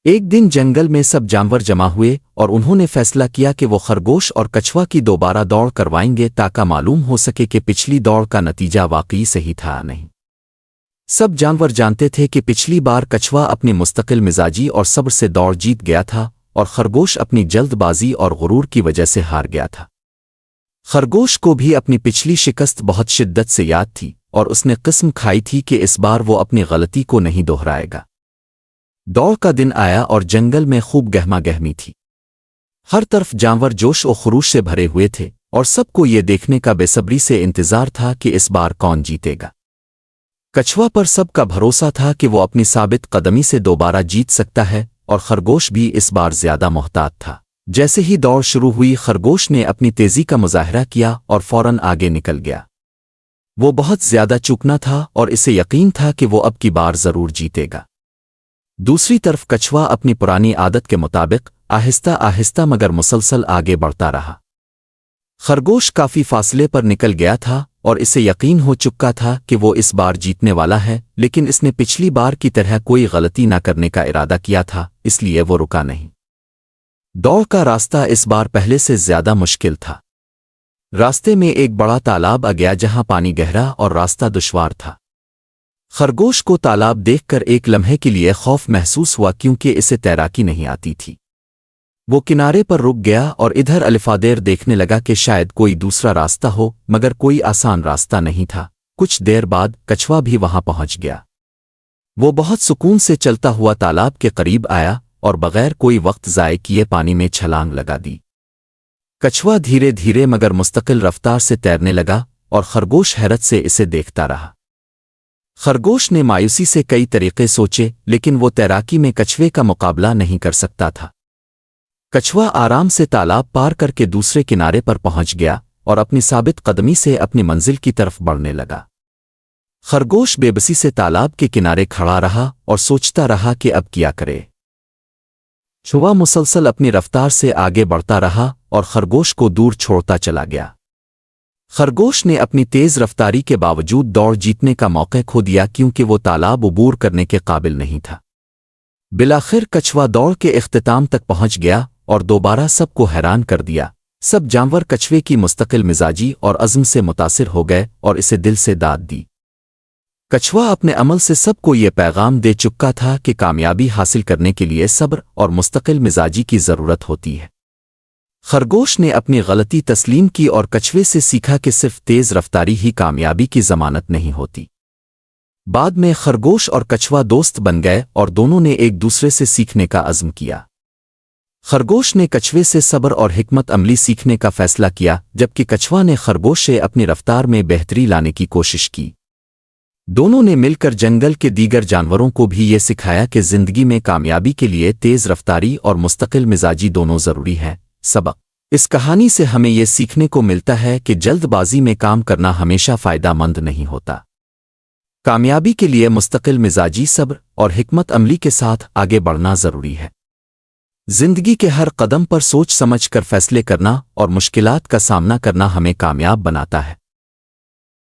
ایک دن جنگل میں سب جانور جمع ہوئے اور انہوں نے فیصلہ کیا کہ وہ خرگوش اور کچھوا کی دوبارہ دوڑ کروائیں گے تاکہ معلوم ہو سکے کہ پچھلی دوڑ کا نتیجہ واقعی صحیح تھا نہیں۔ سب جانور جانتے تھے کہ پچھلی بار کچھوا اپنی مستقل مزاجی اور صبر سے دوڑ جیت گیا تھا اور خرگوش اپنی جلد بازی اور غرور کی وجہ سے ہار گیا تھا۔ خرگوش کو بھی اپنی پچھلی شکست بہت شدت سے یاد تھی اور اس نے قسم کھائی تھی کہ اس بار وہ اپنی غلطی کو نہیں دہرائے گا۔ دوڑ کا دن آیا اور جنگل میں خوب گہما گہمی تھی۔ ہر طرف جانور جوش و خروش سے بھرے ہوئے تھے اور سب کو یہ دیکھنے کا بے صبری سے انتظار تھا کہ اس بار کون جیتے گا۔ کچھوا پر سب کا بھروسہ تھا کہ وہ اپنی ثابت قدمی سے دوبارہ جیت سکتا ہے اور خرگوش بھی اس بار زیادہ محتاط تھا۔ جیسے ہی دوڑ شروع ہوئی خرگوش نے اپنی تیزی کا مظاہرہ کیا اور فوراً آگے نکل گیا۔ وہ بہت زیادہ چوکنا تھا اور اسے یقین تھا کہ وہ اب کی بار ضرور جیتے گا۔ دوسری طرف کچھوا اپنی پرانی عادت کے مطابق آہستہ آہستہ مگر مسلسل آگے بڑھتا رہا۔ خرگوش کافی فاصلے پر نکل گیا تھا اور اسے یقین ہو چکا تھا کہ وہ اس بار جیتنے والا ہے، لیکن اس نے پچھلی بار کی طرح کوئی غلطی نہ کرنے کا ارادہ کیا تھا، اس لیے وہ رکا نہیں۔ دوڑ کا راستہ اس بار پہلے سے زیادہ مشکل تھا۔ راستے میں ایک بڑا تالاب آ گیا جہاں پانی گہرا اور راستہ دشوار تھا۔ خرگوش کو تالاب دیکھ کر ایک لمحے کے لیے خوف محسوس ہوا کیونکہ اسے تیراکی نہیں آتی تھی۔ وہ کنارے پر رک گیا اور ادھر الفادیر دیکھنے لگا کہ شاید کوئی دوسرا راستہ ہو، مگر کوئی آسان راستہ نہیں تھا۔ کچھ دیر بعد کچھوا بھی وہاں پہنچ گیا۔ وہ بہت سکون سے چلتا ہوا تالاب کے قریب آیا اور بغیر کوئی وقت ضائع کیے پانی میں چھلانگ لگا دی۔ کچھوا دھیرے دھیرے مگر مستقل رفتار سے تیرنے لگا اور خرگوش حیرت سے اسے دیکھتا رہا۔ خرگوش نے مایوسی سے کئی طریقے سوچے لیکن وہ تیراکی میں کچھوے کا مقابلہ نہیں کر سکتا تھا۔ کچھوا آرام سے تالاب پار کر کے دوسرے کنارے پر پہنچ گیا اور اپنی ثابت قدمی سے اپنی منزل کی طرف بڑھنے لگا۔ خرگوش بے بسی سے تالاب کے کنارے کھڑا رہا اور سوچتا رہا کہ اب کیا کرے۔ کچھوا مسلسل اپنی رفتار سے آگے بڑھتا رہا اور خرگوش کو دور چھوڑتا چلا گیا۔ خرگوش نے اپنی تیز رفتاری کے باوجود دوڑ جیتنے کا موقع کھو دیا کیونکہ وہ تالاب عبور کرنے کے قابل نہیں تھا۔ بالآخر کچھوا دوڑ کے اختتام تک پہنچ گیا اور دوبارہ سب کو حیران کر دیا۔ سب جانور کچھوے کی مستقل مزاجی اور عزم سے متاثر ہو گئے اور اسے دل سے داد دی۔ کچھوا اپنے عمل سے سب کو یہ پیغام دے چکا تھا کہ کامیابی حاصل کرنے کے لیے صبر اور مستقل مزاجی کی ضرورت ہوتی ہے۔ خرگوش نے اپنی غلطی تسلیم کی اور کچھوے سے سیکھا کہ صرف تیز رفتاری ہی کامیابی کی ضمانت نہیں ہوتی۔ بعد میں خرگوش اور کچھوا دوست بن گئے اور دونوں نے ایک دوسرے سے سیکھنے کا عزم کیا۔ خرگوش نے کچھوے سے صبر اور حکمت عملی سیکھنے کا فیصلہ کیا جبکہ کچھوا نے خرگوش سے اپنی رفتار میں بہتری لانے کی کوشش کی۔ دونوں نے مل کر جنگل کے دیگر جانوروں کو بھی یہ سکھایا کہ زندگی میں کامیابی کے لیے تیز رفتاری اور مستقل مزاجی دونوں ضروری ہے۔ سبق: اس کہانی سے ہمیں یہ سیکھنے کو ملتا ہے کہ جلد بازی میں کام کرنا ہمیشہ فائدہ مند نہیں ہوتا۔ کامیابی کے لیے مستقل مزاجی، صبر اور حکمت عملی کے ساتھ آگے بڑھنا ضروری ہے۔ زندگی کے ہر قدم پر سوچ سمجھ کر فیصلے کرنا اور مشکلات کا سامنا کرنا ہمیں کامیاب بناتا ہے۔